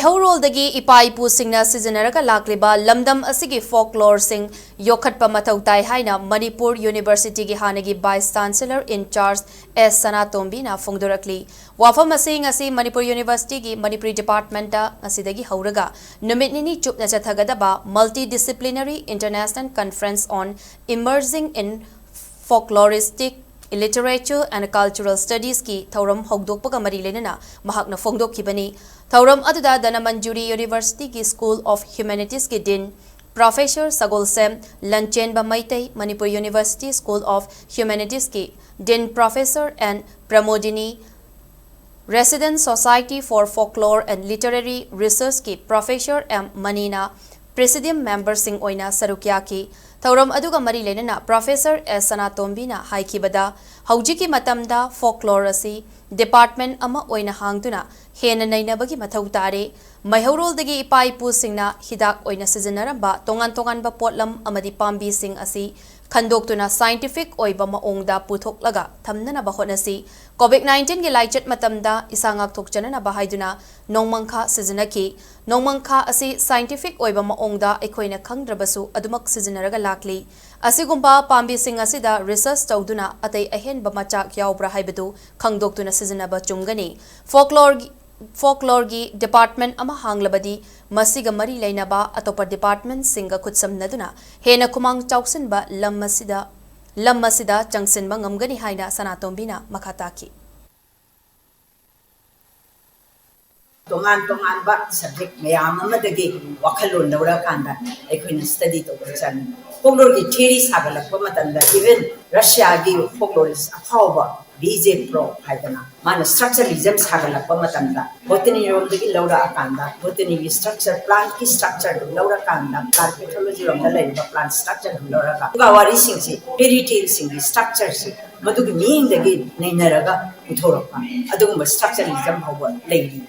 Maihorol-dagi ipa-ipu singna sizinaraga lakliba Lamdam Asigi Folklore sing Yokhatpa Mathou tai haina Manipur University gi hanagi Vice Chancellor in charge Sanatombi na phongdorakli. Wafam asing asi Manipur University gi Manipuri Department ta asidagi hauraga numit nini chupna chathagadaba multidisciplinary international conference on emerging in folkloristic literature and cultural studies ki thauram hogdokpaga mari lenana mahakna phongdokhibani. Thauram aduda Danamanjuri University ki School of Humanities ki Dean Professor Sagol Sem Lanchenba Maitai Manipur University School of Humanities ki Dean Professor and Pramodini Resident Society for Folklore and Literary Research ki Professor M Manina Presidium Member Sing Oina Sarukya ki Thauram aduga mari lenana Professor S Sanatombi na haikibada haujiki matamda folklore asi department ama oina hangduna hena nainabagi mathau tare maihorol-dagi ipa-ipu singna hidak oina sizinaramba tongan-tongan ba potlam amadi pambi sing asi khandoktuna scientific oiba maongda puthoklaga thamnana ba honasi COVID-19 gi laichat matamda isangak thokchana ba haiduna nongmangkha sizinaki nongmangkha asi scientific oiba maongda ekhoina khangdrabasu adumak sizinaraga lakli asigumba pambi sing asida research tawduna atai ahen ba machak yaubra haibadu khangdoktuna sizinaba chumgani folklore gi department ama hanglabadi masiga mari leinaba atopa department singa khutsamnaduna hena khumang chawsin ba lammasida changsin ba ngamgani haina Sanatombina makhataki tongan ba subject mayam amadagi wakhalon lawra kanda ekhoina study to chani folklore gi theory sagalakpa matanda even Russia gi folklorist akhawba BJ Pro haidana mana structuralism sagalakpa matanda botany romdagi lawra akanda botany gi structure plant ki structure lawra kanda plant pathology romda laiba plant structure lawra ka gawari singsi fairy tale sing structure si madugi meaning dagi nainaraga uthorapa adugumba structuralism hawa lairi